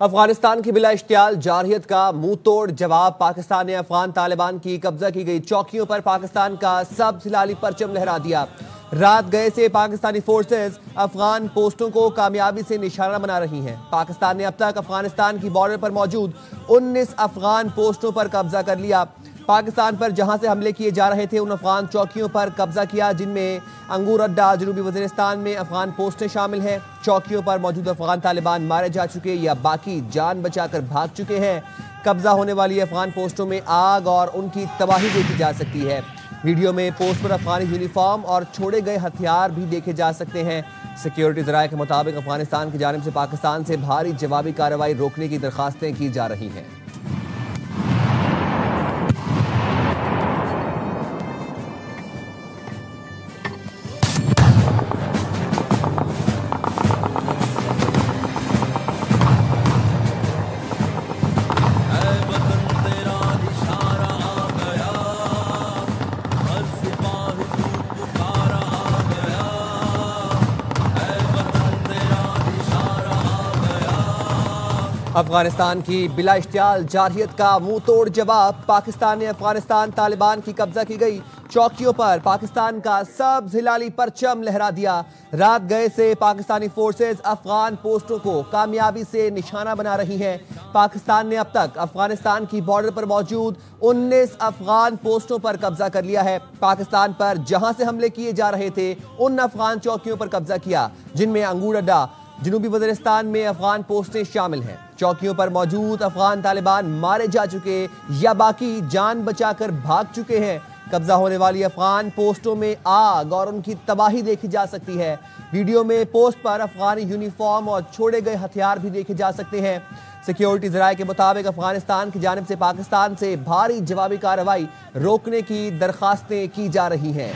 افغانستان کی بلا اشتعال جارحیت کا منہ توڑ جواب پاکستان نے افغان طالبان کی قبضہ کی گئی چوکیوں پر پاکستان کا سبز ہلالی پرچم لہرا دیا۔ رات گئے سے پاکستانی فورسز افغان پوسٹوں کو کامیابی سے نشانہ بنا رہی ہیں۔ پاکستان نے اب تک افغانستان کی بارڈر پر موجود 19 افغان پوسٹوں پر قبضہ کر لیا۔ پاکستان پر جہاں سے حملے کیے جا رہے تھے ان افغان چوکیوں پر قبضہ کیا، جن میں انگور اڈا جنوبی وزیرستان میں افغان پوسٹیں شامل ہیں۔ چوکیوں پر موجود افغان طالبان مارے جا چکے یا باقی جان بچا کر بھاگ چکے ہیں۔ قبضہ ہونے والی افغان پوسٹوں میں آگ اور ان کی تباہی دیکھی جا سکتی ہے۔ ویڈیو میں پوسٹ پر افغانی یونیفارم اور چھوڑے گئے ہتھیار بھی دیکھے جا سکتے ہیں۔ سیکیورٹی ذرائع کے مطابق افغانستان کی جانب سے پاکستان سے بھاری جوابی کارروائی روکنے کی درخواستیں کی جا رہی ہیں۔ افغانستان کی بلا اشتعال جارحیت کا منہ توڑ جواب پاکستان نے افغانستان طالبان کی قبضہ کی گئی چوکیوں پر پاکستان کا سبز ہلالی پرچم لہرا دیا۔ رات گئے سے پاکستانی فورسز افغان پوسٹوں کو کامیابی سے نشانہ بنا رہی ہیں۔ پاکستان نے اب تک افغانستان کی بارڈر پر موجود 19 افغان پوسٹوں پر قبضہ کر لیا ہے۔ پاکستان پر جہاں سے حملے کیے جا رہے تھے ان افغان چوکیوں پر قبضہ کیا، جن میں انگور اڈا جنوبی وزیرستان میں افغان پوسٹیں شامل ہیں۔ چوکیوں پر موجود افغان طالبان مارے جا چکے یا باقی جان بچا کر بھاگ چکے ہیں۔ قبضہ ہونے والی افغان پوسٹوں میں آگ اور ان کی تباہی دیکھی جا سکتی ہے۔ ویڈیو میں پوسٹ پر افغانی یونیفارم اور چھوڑے گئے ہتھیار بھی دیکھے جا سکتے ہیں۔ سیکیورٹی ذرائع کے مطابق افغانستان کی جانب سے پاکستان سے بھاری جوابی کارروائی روکنے کی درخواستیں کی جا رہی ہیں۔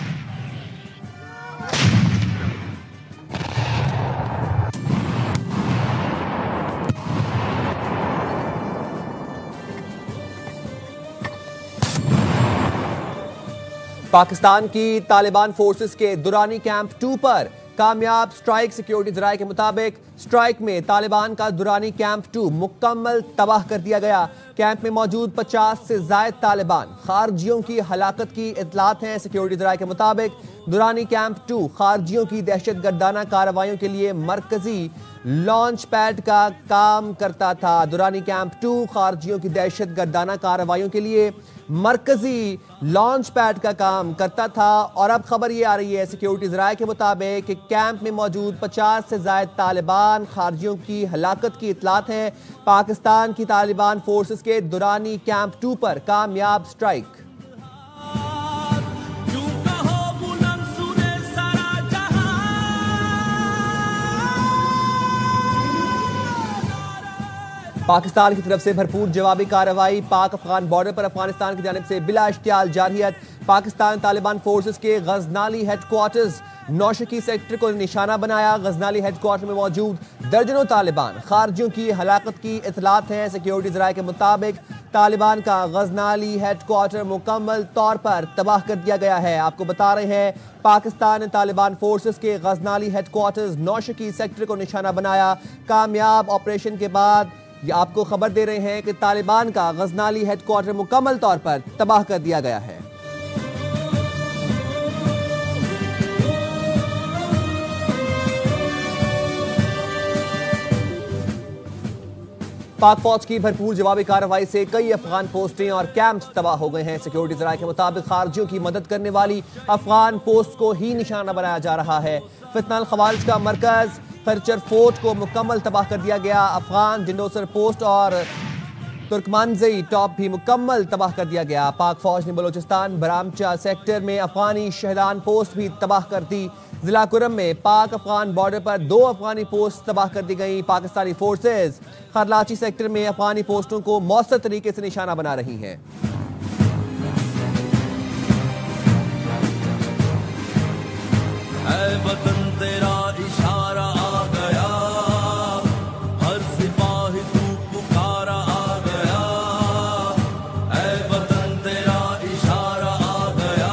پاکستان کی طالبان فورسز کے دورانی کیمپ 2 پر کامیاب سٹرائک۔ سیکیورٹی ذرائع کے مطابق سٹرائک میں طالبان کا دورانی کیمپ 2 مکمل تباہ کر دیا گیا۔ کیمپ میں موجود 50 سے زائد طالبان خارجیوں کی ہلاکت کی اطلاعات ہیں۔ سیکیورٹی ذرائع کے مطابق دورانی کیمپ 2 خارجیوں کی دہشت گردانہ کارروائیوں کے لیے مرکزی لانچ پیڈ کا کام کرتا تھا۔ دورانی کیمپ 2 خارجیوں کی دہشت گردانہ کارروائیوں کے لیے مرکزی لانچ پیڈ کا کام کرتا تھا۔ اور اب خبر یہ آ رہی ہے سیکیورٹی ذرائع کے مطابق کہ کیمپ میں موجود 50 سے زائد طالبان خارجیوں کی ہلاکت کی اطلاعات ہیں۔ پاکستان کی طالبان فورسز کے دورانی کیمپ 2 پر کامیاب سٹرائک۔ پاکستان کی طرف سے بھرپور جوابی کارروائی۔ پاک افغان بارڈر پر افغانستان کی جانب سے بلا اشتعال جارحیت۔ پاکستان طالبان فورسز کے Ghaznali head quarters Noshki sector کو نشانہ بنایا۔ غزنالی ہیڈ کوارٹر میں موجود درجنوں طالبان خارجیوں کی ہلاکت کی اطلاعات ہیں۔ سیکیورٹی ذرائع کے مطابق طالبان کا غزنالی ہیڈ کوارٹر مکمل طور پر تباہ کر دیا گیا ہے۔ آپ کو بتا رہے ہیں پاکستان نے طالبان فورسز کے Ghaznali head quarters Noshki sector کو نشانہ بنایا۔ کامیاب آپریشن کے بعد یہ آپ کو خبر دے رہے ہیں کہ طالبان کا غزنالی ہیڈ کوارٹر مکمل طور پر تباہ کر دیا گیا ہے۔ پاک فوج کی بھرپور جوابی کارروائی سے کئی افغان پوسٹیں اور کیمپس تباہ ہو گئے ہیں۔ سیکیورٹی ذرائع کے مطابق خارجیوں کی مدد کرنے والی افغان پوسٹ کو ہی نشانہ بنایا جا رہا ہے۔ فتنہ الخوارج کا مرکز فرچر فورٹ کو مکمل تباہ کر دیا گیا۔ افغان جنڈوسر پوسٹ اور ترکمانزئی ٹاپ بھی مکمل تباہ کر دیا گیا۔ پاک فوج نے بلوچستان برامچہ سیکٹر میں افغانی شہدان پوسٹ بھی تباہ کر دی۔ ضلع کرم میں پاک افغان بارڈر پر 2 افغانی پوسٹ تباہ کر دی گئیں۔ پاکستانی فورسز خرلاچی سیکٹر میں افغانی پوسٹوں کو مؤثر طریقے سے نشانہ بنا رہی ہیں۔ اے وطن تیرا اشارہ آ گیا، ہر سپاہی تو پکارا آ گیا۔ اے وطن تیرا اشارہ آ گیا،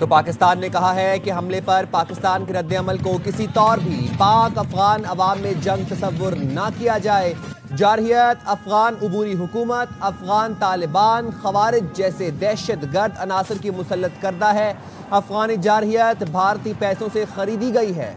تو پاکستان نے کہا ہے کہ حملے پر پاکستان کے رد عمل کو کسی طور بھی پاک افغان عوام میں جنگ تصور نہ کیا جائے۔ جارحیت افغان عبوری حکومت افغان طالبان خوارج جیسے دہشت گرد عناصر کی مسلط کردہ ہے۔ افغانی جارحیت بھارتی پیسوں سے خریدی گئی ہے۔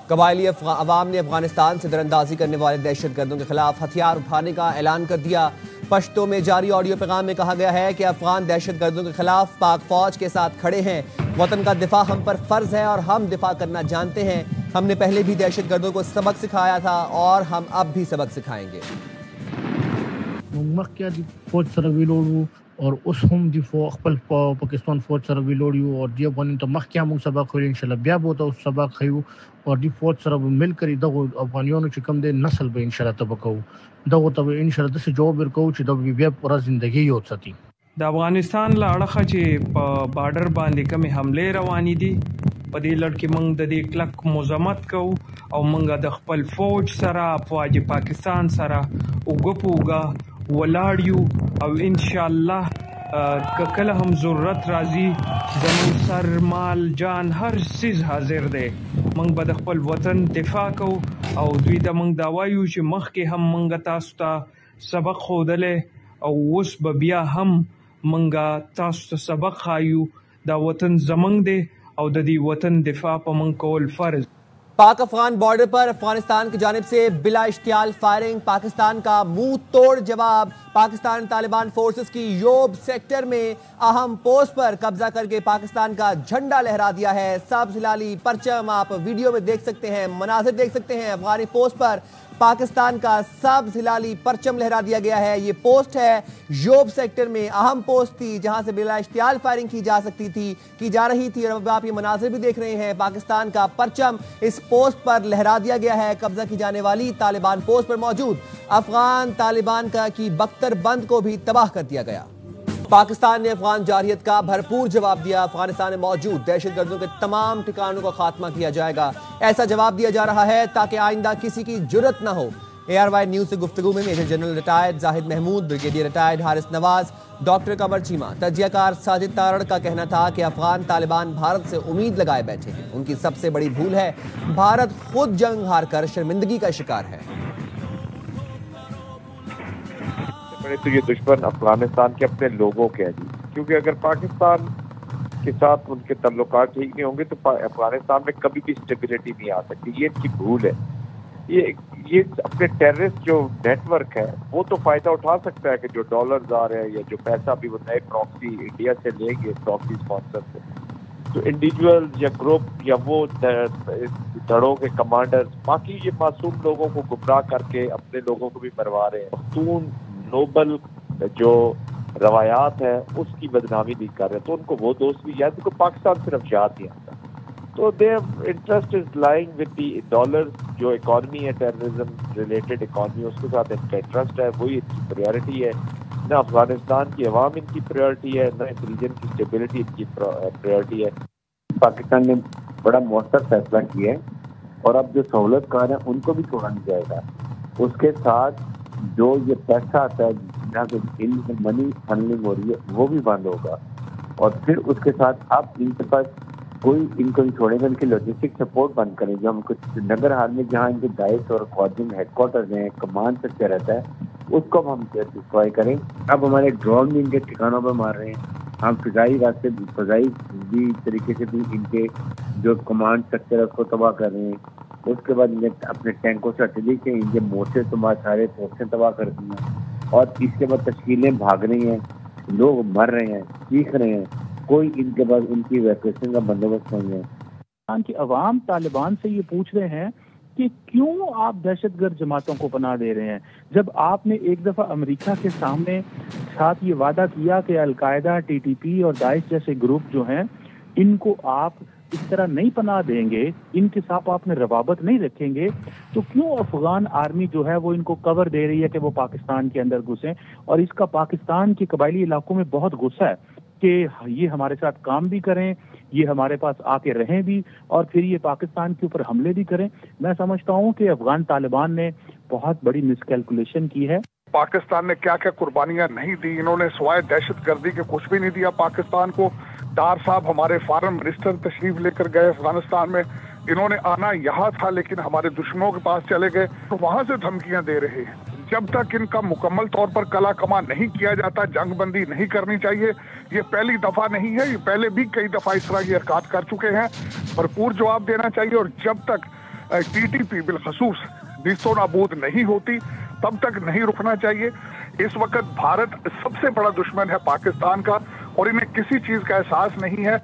قبائلی عوام نے افغانستان سے دراندازی کرنے والے دہشت گردوں کے خلاف ہتھیار اٹھانے کا اعلان کر دیا۔ پشتو میں جاری آڈیو پیغام میں کہا گیا ہے کہ افغان دہشت گردوں کے خلاف پاک فوج کے ساتھ کھڑے ہیں۔ وطن کا دفاع ہم پر فرض ہے اور ہم دفاع کرنا جانتے ہیں۔ ہم نے پہلے بھی دہشت گردوں کو سبق سکھایا تھا اور ہم اب بھی سبق سکھائیں گے۔ فوج سره ویلوړو او اوس هم د خپل پاکستان فوج سره ویلوړو او د افغان ته مخکې هم سبق ویل ان شاء الله بیا به تاسو سبق خیو او د فوج سره مل کړي دغه افغانانو چې کوم د نسل به ان شاء الله تبکو دغه ته ان شاء الله د جواب ورکو چې د بیا پر ژوندۍ یو ساتي۔ د افغانستان له اړخه چې په بارډر باندې کومې حملې روانې دي په دې لړ کې موږ د دې کلک مزمت کوو او موږ د خپل فوج سره فوج پاکستان سره اوږه په اوږه ولاړ یو او ان شاء الله که کله هم ضرورت راځي زموږ سر مال جان هر څیز حاضر دی، موږ به د خپل وطن دفاع کوو او دوی ته موږ دا وایو چې مخکې هم موږ تاسو ته سبق ښودلی او اوس به بیا هم موږ تاسو ته سبق ښایو۔ دا وطن زموږ دی او د دې وطن دفاع په موږ کول فرض۔ پاک افغان بارڈر پر افغانستان کی جانب سے بلا اشتعال فائرنگ، پاکستان کا منہ توڑ جواب۔ پاکستان طالبان فورسز کی یوب سیکٹر میں اہم پوسٹ پر قبضہ کر کے پاکستان کا جھنڈا لہرا دیا ہے۔ سبز ہلالی پرچم آپ ویڈیو میں دیکھ سکتے ہیں، مناظر دیکھ سکتے ہیں۔ افغانی پوسٹ پر پاکستان کا سبز ہلالی پرچم لہرا دیا گیا ہے۔ یہ پوسٹ ہے یوب سیکٹر میں، اہم پوسٹ تھی جہاں سے بلا اشتعال فائرنگ کی جا رہی تھی اور آپ یہ مناظر بھی دیکھ رہے ہیں۔ پاکستان کا پرچم اس پوسٹ پر لہرا دیا گیا ہے۔ قبضہ کی جانے والی طالبان پوسٹ پر موجود افغان طالبان کی بختر بند کو بھی تباہ کر دیا گیا۔ پاکستان نے افغان جارحیت کا بھرپور جواب دیا۔ افغانستان میں موجود دہشت گردوں کے تمام ٹھکانوں کا خاتمہ کیا جائے گا، ایسا جواب دیا جا رہا ہے تاکہ آئندہ کسی کی جرت نہ ہو۔ ARY نیوز سے گفتگو میں میجر جنرل ریٹائرڈ زاہد محمود، بریگیڈیئر ریٹائرڈ حارث نواز، ڈاکٹر قمر چیمہ، تجزیہ کار ساجد تارڑ کا کہنا تھا کہ افغان طالبان بھارت سے امید لگائے بیٹھے ہیں۔ ان کی سب سے بڑی بھول ہے بھارت خود جنگ ہار کر شرمندگی کا شکار ہے۔ تو یہ دشمن افغانستان کے اپنے لوگوں کے ہیں جی، کیونکہ اگر پاکستان کے ساتھ ان کے تعلقات ٹھیک نہیں ہوں گے تو افغانستان میں کبھی بھی اسٹیبلٹی نہیں آ سکتی۔ یہ ان کی بھول ہے۔ یہ اپنے ٹیررسٹ جو نیٹ ورک ہے وہ تو فائدہ اٹھا سکتا ہے کہ جو ڈالرز آ رہے ہیں یا جو پیسہ بھی وہ نئے پراکسی انڈیا سے لیں گے پراکسی اسپانسر سے، تو انڈیویجول یا گروپ یا وہ دھڑوں کے کمانڈرز باقی یہ معصوم لوگوں کو گمراہ کر کے اپنے لوگوں کو بھی مروا رہے ہیں۔ خاتون نوبل جو روایات ہے اس کی بدنامی نہیں کر رہے، تو ان کو وہ دوست بھی یاد کو پاکستان صرف یاد نہیں آتا۔ تو their interest is lying with the dollars، جو اکانومی ہے ٹیررزم ریلیٹڈ اکانومی، اس کے ساتھ ان کا انٹرسٹ ہے، وہی ان کی پریورٹی ہے۔ نہ افغانستان کی عوام ان کی پریورٹی ہے، نہ اس ریجن کی اسٹیبلٹی ان کی پریورٹی ہے۔ پاکستان نے بڑا مؤثر فیصلہ کیا ہے اور اب جو سہولت کار ہیں ان کو بھی چھوڑا نہیں جائے گا۔ اس کے ساتھ جو یہ پیسہ آتا ہے جہاں سے ان منی فنڈنگ ہو رہی ہے وہ بھی بند ہوگا، اور پھر اس کے ساتھ اب ان کے پاس کوئی ان کو نہیں چھوڑے گا۔ ان کی لاجسٹک سپورٹ بند کریں، جو ہم کچھ نگر حال میں جہاں ان کے دائش اور کوارڈنگ ہیڈ کوارٹرز ہیں، کمان سکتے رہتا ہے، اس کو اب ہم ڈسٹرائے کریں۔ اب ہمارے ڈرون بھی ان کے ٹھکانوں پہ مار رہے ہیں، ہم فضائی راستے فضائی بھی طریقے سے بھی ان کے جو کمانڈ سکتے اس کو تباہ کر رہے ہیں۔ اس کے بعد انہیں اپنے ٹینکوں سے ارٹلری کے ان کے مورچے تمہارے سارے پوسٹیں تباہ کر دی ہیں، اور اس کے بعد تشکیلیں بھاگ رہی ہیں، لوگ مر رہے ہیں، چیخ رہے ہیں، کوئی ان کے بعد ان کی ایویکویشن کا بندوبست نہیں ہے۔ پاکستان کی عوام طالبان سے یہ پوچھ رہے ہیں کہ کیوں آپ دہشت گرد جماعتوں کو پناہ دے رہے ہیں، جب آپ نے ایک دفعہ امریکہ کے سامنے ساتھ یہ وعدہ کیا کہ القاعدہ، TTP اور داعش جیسے گروپ جو ہیں ان کو آپ اس طرح نہیں پناہ دیں گے، ان کے ساتھ آپ نے روابط نہیں رکھیں گے، تو کیوں افغان آرمی جو ہے وہ ان کو کور دے رہی ہے کہ وہ پاکستان کے اندر گھسیں؟ اور اس کا پاکستان کے قبائلی علاقوں میں بہت غصہ ہے۔ کہ یہ ہمارے ساتھ کام بھی کریں، یہ ہمارے پاس آ کے رہیں بھی، اور پھر یہ پاکستان کے اوپر حملے بھی کریں. میں سمجھتا ہوں کہ افغان طالبان نے بہت بڑی مس کیلکولیشن کی ہے. پاکستان نے کیا کیا قربانیاں نہیں دی، انہوں نے سوائے دہشت گردی کے کچھ بھی نہیں دیا پاکستان کو. ڈار صاحب ہمارے فارن منسٹر تشریف لے کر گئے افغانستان میں، انہوں نے آنا یہاں تھا لیکن ہمارے دشمنوں کے پاس چلے گئے، تو وہاں سے دھمکیاں دے رہے ہیں. جب تک ان کا مکمل طور پر کلا کما نہیں کیا جاتا، جنگ بندی نہیں کرنی چاہیے. یہ پہلی دفعہ نہیں ہے، یہ پہلے بھی کئی دفعہ اس طرح کی حرکات کر چکے ہیں. بھرپور جواب دینا چاہیے، اور جب تک ٹی ٹی پی بالخصوص نیست و نابود نہیں ہوتی تب تک نہیں رکنا چاہیے. اس وقت بھارت سب سے بڑا دشمن ہے پاکستان کا، اور انہیں کسی چیز کا احساس نہیں ہے.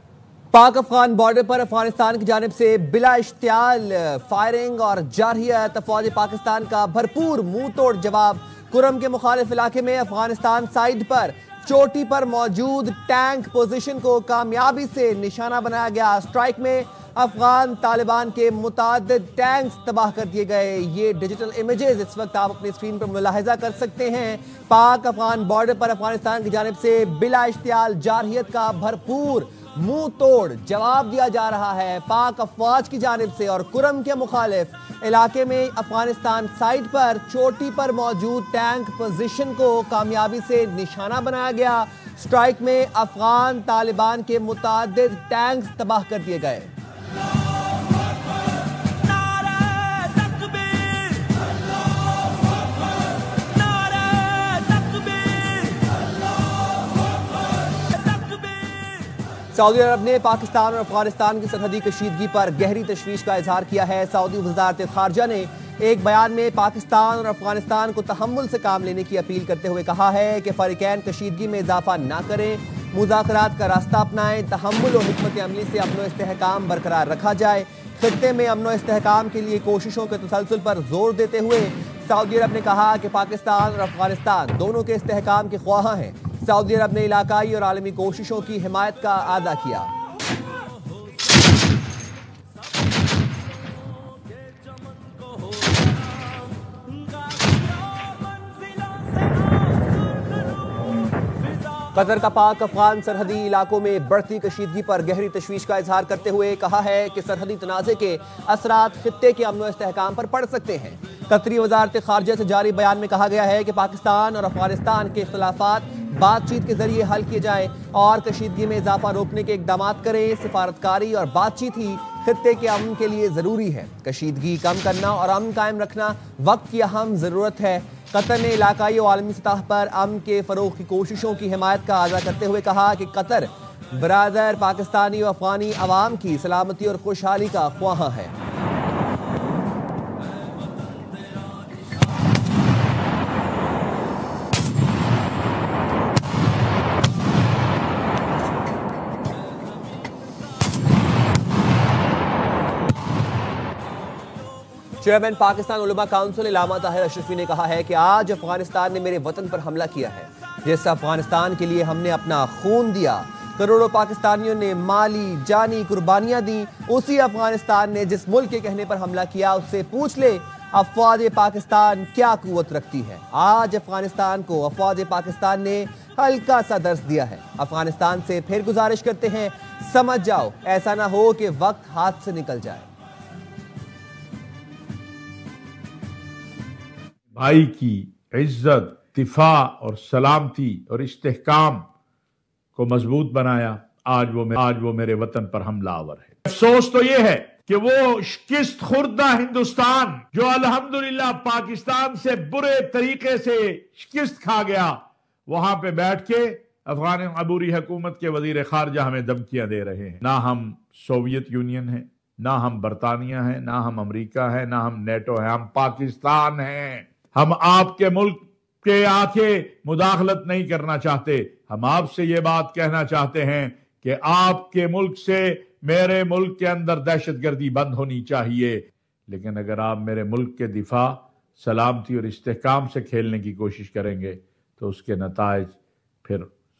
پاک افغان بارڈر پر افغانستان کی جانب سے بلا اشتعال فائرنگ اور جارحیت، افواج پاکستان کا بھرپور منہ توڑ جواب. کرم کے مخالف علاقے میں افغانستان سائڈ پر چوٹی پر موجود ٹینک پوزیشن کو کامیابی سے نشانہ بنایا گیا. اسٹرائک میں افغان طالبان کے متعدد ٹینکس تباہ کر دیے گئے. یہ ڈیجیٹل امیجز اس وقت آپ اپنی اسکرین پر ملاحظہ کر سکتے ہیں. پاک افغان بارڈر پر افغانستان کی جانب سے بلا اشتعال جارحیت کا بھرپور منہ توڑ جواب دیا جا رہا ہے پاک افواج کی جانب سے. اور کرم کے مخالف علاقے میں افغانستان سائٹ پر چوٹی پر موجود ٹینک پوزیشن کو کامیابی سے نشانہ بنایا گیا. سٹرائک میں افغان طالبان کے متعدد ٹینکس تباہ کر دیے گئے. سعودی عرب نے پاکستان اور افغانستان کی سرحدی کشیدگی پر گہری تشویش کا اظہار کیا ہے. سعودی وزارت خارجہ نے ایک بیان میں پاکستان اور افغانستان کو تحمل سے کام لینے کی اپیل کرتے ہوئے کہا ہے کہ فریقین کشیدگی میں اضافہ نہ کریں، مذاکرات کا راستہ اپنائیں، تحمل و حکمت عملی سے امن و استحکام برقرار رکھا جائے. خطے میں امن و استحکام کے لیے کوششوں کے تسلسل پر زور دیتے ہوئے سعودی عرب نے کہا کہ پاکستان اور افغانستان دونوں کے استحکام کے خواہاں ہیں. سعودی عرب نے علاقائی اور عالمی کوششوں کی حمایت کا اعادہ کیا. قطر کا پاک افغان سرحدی علاقوں میں بڑھتی کشیدگی پر گہری تشویش کا اظہار کرتے ہوئے کہا ہے کہ سرحدی تنازع کے اثرات خطے کے امن و استحکام پر پڑ سکتے ہیں. قطری وزارت خارجہ سے جاری بیان میں کہا گیا ہے کہ پاکستان اور افغانستان کے اختلافات بات چیت کے ذریعے حل کیے جائیں اور کشیدگی میں اضافہ روکنے کے اقدامات کریں. سفارتکاری اور بات چیت ہی خطے کے امن کے لیے ضروری ہے. کشیدگی کم کرنا اور امن قائم رکھنا وقت کی اہم ضرورت ہے. قطر نے علاقائی و عالمی سطح پر امن کے فروغ کی کوششوں کی حمایت کا اعادہ کرتے ہوئے کہا کہ قطر برادر پاکستانی و افغانی عوام کی سلامتی اور خوشحالی کا خواہاں ہے. چیئرمین پاکستان علماء کونسل علامہ طاہر اشرفی نے کہا ہے کہ آج افغانستان نے میرے وطن پر حملہ کیا ہے. جس افغانستان کے لیے ہم نے اپنا خون دیا، کروڑوں پاکستانیوں نے مالی جانی قربانیاں دیں، اسی افغانستان نے جس ملک کے کہنے پر حملہ کیا اس سے پوچھ لے افواج پاکستان کیا قوت رکھتی ہے. آج افغانستان کو افواج پاکستان نے ہلکا سا درس دیا ہے. افغانستان سے پھر گزارش کرتے ہیں سمجھ جاؤ، ایسا نہ ہو کہ وقت ہاتھ سے نکل جائے. بھائی کی عزت، دفاع اور سلامتی اور استحکام کو مضبوط بنایا. آج وہ میرے وطن پر حملہ آور ہے. افسوس تو یہ ہے کہ وہ شکست خوردہ ہندوستان جو الحمدللہ پاکستان سے برے طریقے سے شکست کھا گیا، وہاں پہ بیٹھ کے افغان عبوری حکومت کے وزیر خارجہ ہمیں دھمکیاں دے رہے ہیں. نہ ہم سوویت یونین ہیں، نہ ہم برطانیہ ہیں، نہ ہم امریکہ ہیں، نہ ہم نیٹو ہیں، ہم پاکستان ہیں. ہم آپ کے ملک کے آ کے مداخلت نہیں کرنا چاہتے. ہم آپ سے یہ بات کہنا چاہتے ہیں کہ آپ کے ملک سے میرے ملک کے اندر دہشت گردی بند ہونی چاہیے. لیکن اگر آپ میرے ملک کے دفاع، سلامتی اور استحکام سے کھیلنے کی کوشش کریں گے تو اس کے نتائج پھر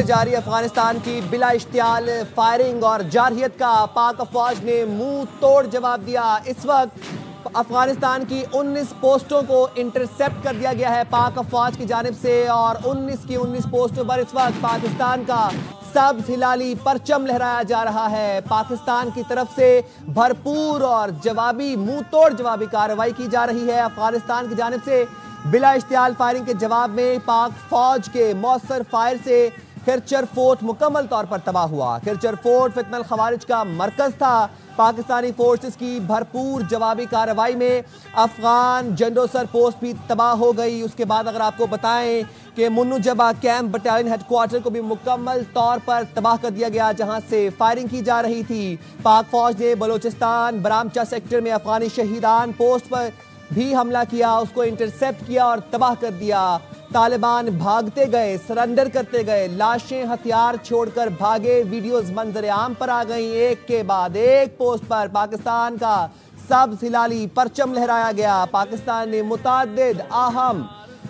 سے جاری افغانستان کی بلا اشتعال فائرنگ اور جارحیت کا پاک افواج نے منہ توڑ جواب دیا۔ اس وقت افغانستان کی 19 پوسٹوں کو انٹرسیپٹ کر دیا گیا ہے پاک افواج کی جانب سے، اور 19 کی 19 پوسٹوں پر اس وقت پاکستان کا سبز ہلالی پرچم لہرایا جا رہا ہے۔ پاکستان کی طرف سے بھرپور اور جوابی منہ توڑ جوابی کارروائی کی جا رہی ہے۔ افغانستان کی جانب سے بلا اشتعال فائرنگ کے جواب میں پاک فوج کے مؤثر فائر سے کرچر فورٹ مکمل طور پر تباہ ہوا۔ کرچر فورٹ فتنہ الخوارج کا مرکز تھا۔ پاکستانی فورسز کی بھرپور جوابی کارروائی میں افغان جنڈوسر پوسٹ بھی تباہ ہو گئی۔ اس کے بعد اگر آپ کو بتائیں کہ منو Jabba camp battalion head quarter کو بھی مکمل طور پر تباہ کر دیا گیا، جہاں سے فائرنگ کی جا رہی تھی۔ پاک فوج نے بلوچستان برامچہ سیکٹر میں افغانی شہیدان پوسٹ پر بھی حملہ کیا، اس کو انٹرسیپٹ کیا اور تباہ کر دیا۔ طالبان بھاگتے گئے، سرنڈر کرتے گئے، لاشیں ہتھیار چھوڑ کر بھاگے، ویڈیوز منظر عام پر آ گئیں۔ ایک کے بعد ایک پوسٹ پر پاکستان کا سبز ہلالی پرچم لہرایا گیا۔ پاکستان نے متعدد اہم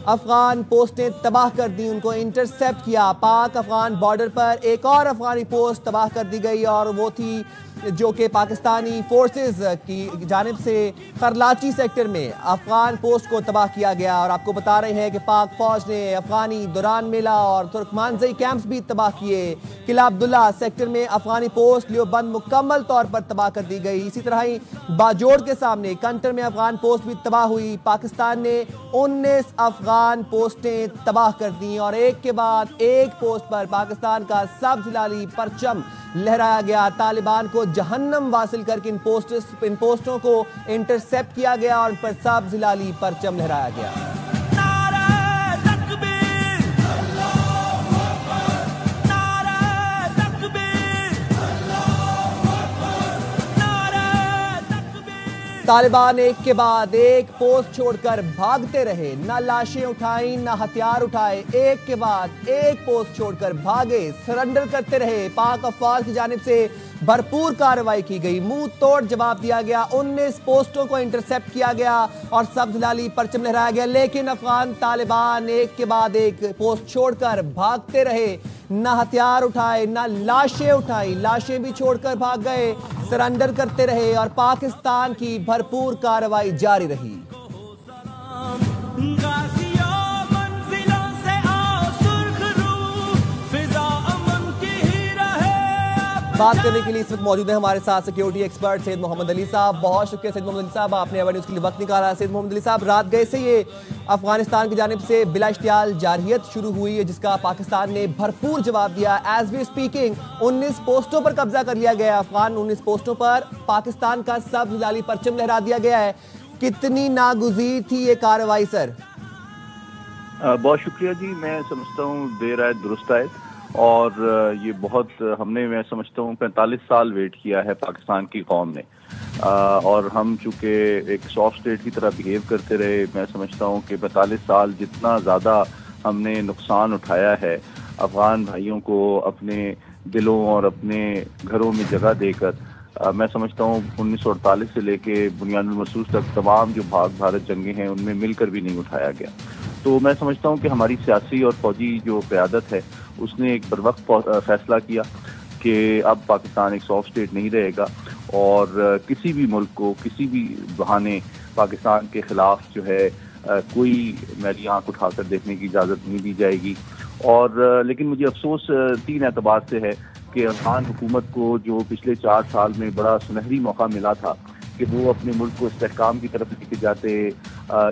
افغان پوسٹیں تباہ کر دی، ان کو انٹرسیپٹ کیا۔ پاک افغان بارڈر پر ایک اور افغانی پوسٹ تباہ کر دی گئی، اور وہ تھی جو کہ پاکستانی فورسز کی جانب سے کرلاچی سیکٹر میں افغان پوسٹ کو تباہ کیا گیا۔ اور آپ کو بتا رہے ہیں کہ پاک فوج نے افغانی دوران میلہ اور ترکمانزئی کیمپس بھی تباہ کیے۔ قلعہ عبداللہ سیکٹر میں افغانی پوسٹ لیوبند مکمل طور پر تباہ کر دی گئی۔ اسی طرح ہی باجوڑ کے سامنے کنٹر میں افغان پوسٹ بھی تباہ ہوئی۔ پاکستان نے 19 افغان پوسٹیں تباہ کر دیں، اور ایک کے بعد ایک پوسٹ پر پاکستان کا سبز ہلالی پرچم لہرایا گیا۔ طالبان کو جہنم واصل کر کے ان پوسٹوں کو انٹرسیپٹ کیا گیا اور ان پر سبز ہلالی پرچم لہرایا گیا۔ طالبان ایک کے بعد ایک پوسٹ چھوڑ کر بھاگتے رہے، نہ لاشیں اٹھائیں نہ ہتھیار اٹھائے، ایک کے بعد ایک پوسٹ چھوڑ کر بھاگے، سرنڈر کرتے رہے۔ پاک افواج کی جانب سے بھرپور کارروائی کی گئی، منہ توڑ جواب دیا گیا، 19 پوسٹوں کو انٹرسیپٹ کیا گیا اور سبز ہلالی پرچم لہرایا گیا، لیکن افغان طالبان ایک کے بعد ایک پوسٹ چھوڑ کر بھاگتے رہے، نہ ہتھیار اٹھائے نہ لاشیں اٹھائیں، لاشیں بھی چھوڑ کر بھاگ گئے، سرنڈر کرتے رہے، اور پاکستان کی بھرپور کارروائی جاری رہی۔ بات کرنے کے لیے اس وقت موجود ہیں ہمارے ساتھ سیکیورٹی ایکسپرٹ سید محمد علی صاحب۔ بہت شکریہ سید محمد علی صاحب، آپ نے ایوری نیوز کے لیے وقت نکالا۔ سید محمد علی صاحب، رات گئے سے یہ افغانستان کی جانب سے بلا اشتعال جارحیت شروع ہوئی ہے، جس کا پاکستان نے بھرپور جواب دیا۔ ایز وی اسپیکنگ 19 پوسٹوں پر قبضہ کر لیا گیا ہے، افغان 19 پوسٹوں پر پاکستان کا سبز ہلالی پرچم لہرا دیا گیا ہے۔ کتنی ناگزیر تھی یہ کارروائی سر؟ بہت شکریہ جی، میں سمجھتا ہوں دیر آئے درست آئے، اور یہ بہت ہم نے، میں سمجھتا ہوں 45 سال ویٹ کیا ہے پاکستان کی قوم نے، اور ہم چونکہ ایک سافٹ اسٹیٹ کی طرح بیہیو کرتے رہے، میں سمجھتا ہوں کہ 45 سال جتنا زیادہ ہم نے نقصان اٹھایا ہے افغان بھائیوں کو اپنے دلوں اور اپنے گھروں میں جگہ دے کر، میں سمجھتا ہوں 1948 سے لے کے بنیاد المرصوص تک تمام جو بھاگ بھارت جنگیں ہیں ان میں مل کر بھی نہیں اٹھایا گیا۔ تو میں سمجھتا ہوں کہ ہماری سیاسی اور فوجی جو قیادت ہے اس نے ایک بروقت فیصلہ کیا کہ اب پاکستان ایک سافٹ اسٹیٹ نہیں رہے گا، اور کسی بھی ملک کو کسی بھی بہانے پاکستان کے خلاف جو ہے کوئی میلی آنکھ اٹھا کر دیکھنے کی اجازت نہیں دی جائے گی۔ اور لیکن مجھے افسوس 3 اعتبار سے ہے کہ افغان حکومت کو جو پچھلے 4 سال میں بڑا سنہری موقع ملا تھا کہ وہ اپنے ملک کو استحکام کی طرف لے کے جاتے،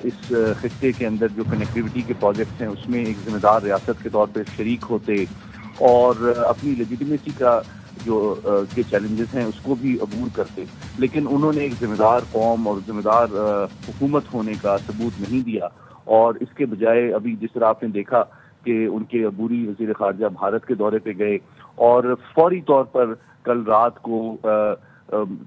اس خطے کے اندر جو کنیکٹیوٹی کے پروجیکٹس ہیں اس میں ایک ذمہ دار ریاست کے طور پہ شریک ہوتے، اور اپنی لیجیٹیمیسی کا جو کے چیلنجز ہیں اس کو بھی عبور کرتے، لیکن انہوں نے ایک ذمہ دار قوم اور ذمہ دار حکومت ہونے کا ثبوت نہیں دیا، اور اس کے بجائے ابھی جس طرح آپ نے دیکھا کہ ان کے عبوری وزیر خارجہ بھارت کے دورے پہ گئے، اور فوری طور پر کل رات کو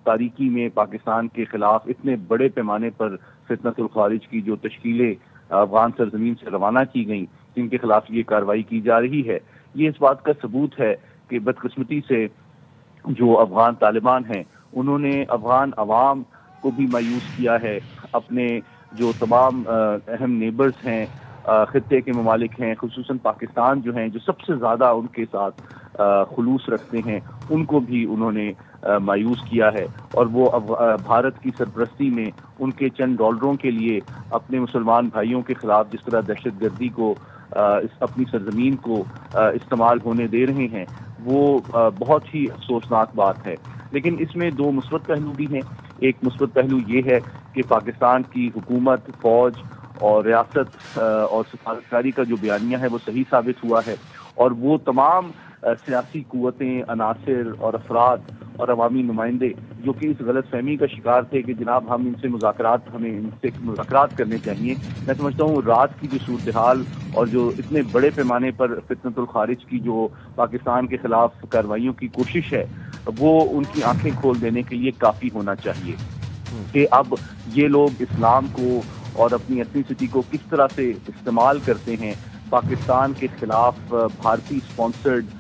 تاریکی میں پاکستان کے خلاف اتنے بڑے پیمانے پر فتنۃ الخوارج کی جو تشکیلیں افغان سرزمین سے روانہ کی گئیں، جن کے خلاف یہ کارروائی کی جا رہی ہے، یہ اس بات کا ثبوت ہے کہ بدقسمتی سے جو افغان طالبان ہیں انہوں نے افغان عوام کو بھی مایوس کیا ہے، اپنے جو تمام اہم نیبرز ہیں خطے کے ممالک ہیں، خصوصاً پاکستان جو ہیں، جو سب سے زیادہ ان کے ساتھ خلوص رکھتے ہیں، ان کو بھی انہوں نے مایوس کیا ہے، اور وہ بھارت کی سرپرستی میں ان کے چند ڈالروں کے لیے اپنے مسلمان بھائیوں کے خلاف جس طرح دہشت گردی کو اپنی سرزمین کو استعمال ہونے دے رہے ہیں، وہ بہت ہی افسوسناک بات ہے۔ لیکن اس میں دو مثبت پہلو بھی ہیں۔ ایک مثبت پہلو یہ ہے کہ پاکستان کی حکومت، فوج اور ریاست اور سفارتکاری کا جو بیانیہ ہے وہ صحیح ثابت ہوا ہے، اور وہ تمام سیاسی قوتیں، عناصر اور افراد اور عوامی نمائندے جو کہ اس غلط فہمی کا شکار تھے کہ جناب ہمیں ان سے مذاکرات کرنے چاہیے، میں سمجھتا ہوں رات کی جو صورتحال اور جو اتنے بڑے پیمانے پر فتنۃ الخارج کی جو پاکستان کے خلاف کارروائیوں کی کوشش ہے، وہ ان کی آنکھیں کھول دینے کے لیے کافی ہونا چاہیے کہ اب یہ لوگ اسلام کو اور اپنی ایتھنیسٹی کو کس طرح سے استعمال کرتے ہیں پاکستان کے خلاف بھارتی اسپانسرڈ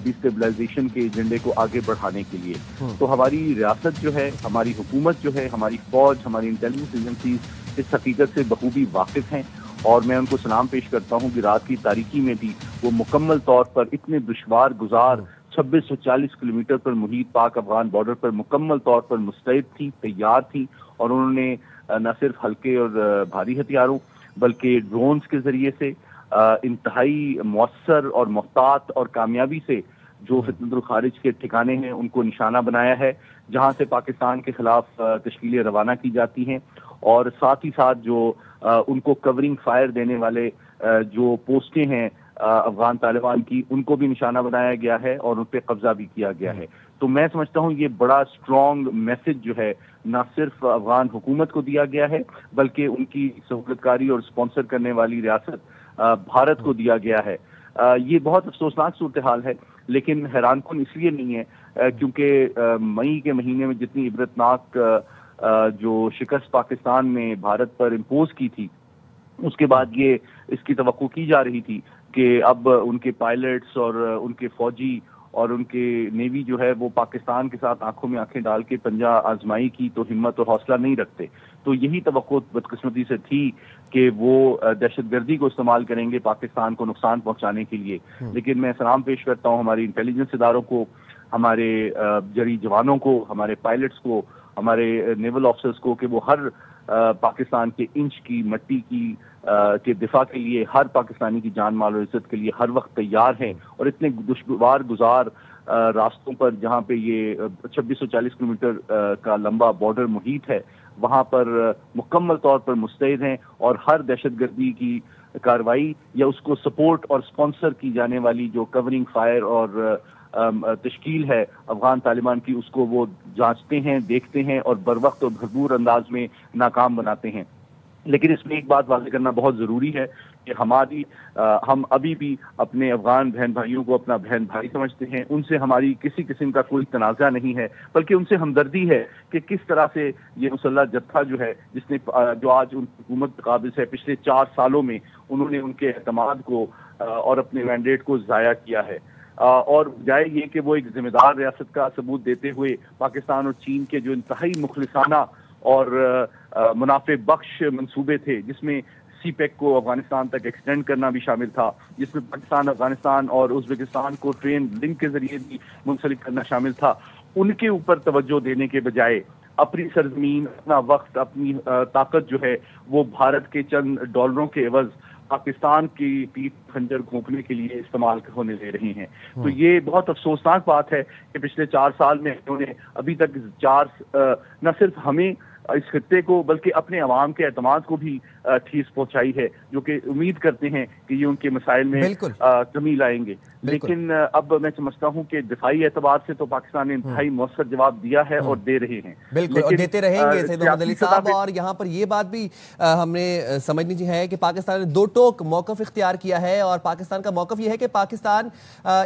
ڈیسٹیبلائزیشن کے ایجنڈے کو آگے بڑھانے کے لیے۔ تو ہماری ریاست جو ہے، ہماری حکومت جو ہے، ہماری فوج، ہماری انٹیلیجنس ایجنسیز اس حقیقت سے بخوبی واقف ہیں، اور میں ان کو سلام پیش کرتا ہوں کہ رات کی تاریکی میں بھی وہ مکمل طور پر اتنے دشوار گزار 2640 کلومیٹر پر محیط پاک افغان بارڈر پر مکمل طور پر مستعد تھی، تیار تھی، اور انہوں نے نہ صرف ہلکے اور بھاری ہتھیاروں بلکہ ڈرونز کے ذریعے سے انتہائی مؤثر اور محتاط اور کامیابی سے جو فتنۃ الخارج کے ٹھکانے ہیں ان کو نشانہ بنایا ہے، جہاں سے پاکستان کے خلاف تشکیلیں روانہ کی جاتی ہیں، اور ساتھ ہی ساتھ جو ان کو کورنگ فائر دینے والے جو پوسٹیں ہیں افغان طالبان کی، ان کو بھی نشانہ بنایا گیا ہے اور ان پہ قبضہ بھی کیا گیا ہے۔ تو میں سمجھتا ہوں یہ بڑا اسٹرانگ میسج جو ہے نہ صرف افغان حکومت کو دیا گیا ہے بلکہ ان کی سہولت کاری اور اسپانسر کرنے والی ریاست بھارت کو دیا گیا ہے۔ یہ بہت افسوسناک صورتحال ہے، لیکن حیران کن اس لیے نہیں ہے کیونکہ مئی کے مہینے میں جتنی عبرتناک جو شکست پاکستان نے بھارت پر امپوز کی تھی، اس کے بعد یہ اس کی توقع کی جا رہی تھی کہ اب ان کے پائلٹس اور ان کے فوجی اور ان کے نیوی جو ہے وہ پاکستان کے ساتھ آنکھوں میں آنکھیں ڈال کے پنجہ آزمائی کی تو ہمت اور حوصلہ نہیں رکھتے۔ تو یہی توقع بدقسمتی سے تھی کہ وہ دہشت گردی کو استعمال کریں گے پاکستان کو نقصان پہنچانے کے لیے۔ لیکن میں سلام پیش کرتا ہوں ہماری انٹیلیجنس اداروں کو، ہمارے جری جوانوں کو، ہمارے پائلٹس کو، ہمارے نیول آفیسرز کو کہ وہ ہر پاکستان کے انچ کی مٹی کی کے دفاع کے لیے، ہر پاکستانی کی جان مال اور عزت کے لیے ہر وقت تیار ہیں، اور اتنے دشوار گزار راستوں پر جہاں پہ یہ 2640 کلومیٹر کا لمبا بارڈر محیط ہے، وہاں پر مکمل طور پر مستعد ہیں، اور ہر دہشت گردی کی کارروائی یا اس کو سپورٹ اور اسپانسر کی جانے والی جو کورنگ فائر اور تشکیل ہے افغان طالبان کی، اس کو وہ جانچتے ہیں، دیکھتے ہیں اور بر وقت اور بھرپور انداز میں ناکام بناتے ہیں۔ لیکن اس میں ایک بات واضح کرنا بہت ضروری ہے کہ ہم ابھی بھی اپنے افغان بہن بھائیوں کو اپنا بہن بھائی سمجھتے ہیں، ان سے ہماری کسی قسم کا کوئی تنازع نہیں ہے، بلکہ ان سے ہمدردی ہے کہ کس طرح سے یہ مسلح جتھا جو ہے جو آج ان حکومت پر قابض ہے، پچھلے 4 سالوں میں انہوں نے ان کے اعتماد کو اور اپنے مینڈیٹ کو ضائع کیا ہے، اور بجائے یہ کہ وہ ایک ذمہ دار ریاست کا ثبوت دیتے ہوئے پاکستان اور چین کے جو انتہائی مخلصانہ اور منافع بخش منصوبے تھے، جس میں سی پیک کو افغانستان تک ایکسٹینڈ کرنا بھی شامل تھا، جس میں پاکستان، افغانستان اور ازبکستان کو ٹرین لنک کے ذریعے بھی منسلک کرنا شامل تھا، ان کے اوپر توجہ دینے کے بجائے اپنی سرزمین، اپنا وقت، اپنی طاقت جو ہے وہ بھارت کے چند ڈالروں کے عوض پاکستان کی پیٹھ خنجر گھونپنے کے لیے استعمال ہونے دے رہی ہیں۔ تو یہ بہت افسوسناک بات ہے کہ پچھلے 4 سال میں انہوں نے ابھی تک نہ صرف ہمیں اس خطے کو بلکہ اپنے عوام کے اعتماد کو بھی ٹھیس پہنچائی ہے، جو کہ امید کرتے ہیں کہ یہ ان کے مسائل میں کمی لائیں گے۔ لیکن اب میں سمجھتا ہوں کہ دفاعی اعتبار سے تو پاکستان نے انتہائی مؤثر جواب دیا ہے اور دے رہے ہیں، بالکل، اور دیتے رہیں گے سید محمد علی صاحب۔ اور یہاں پر یہ بات بھی ہم نے سمجھنی ہے کہ پاکستان نے 2 ٹوک موقف اختیار کیا ہے، اور پاکستان کا موقف یہ ہے کہ پاکستان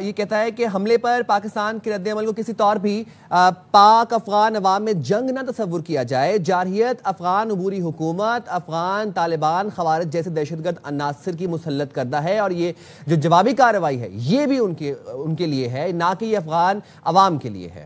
یہ کہتا ہے کہ حملے پر پاکستان کے رد عمل کو کسی طور بھی پاک افغان عوام میں جنگ نہ تصور کیا جائے۔ جارحیت افغان عبوری حکومت، افغان طالبان، خوارج جیسے دہشت گرد عناصر کی مسلط کردہ ہے، اور یہ جو جوابی کارروائی ہے یہ بھی ان کے لیے ہے، نہ کہ یہ افغان عوام کے لیے ہے۔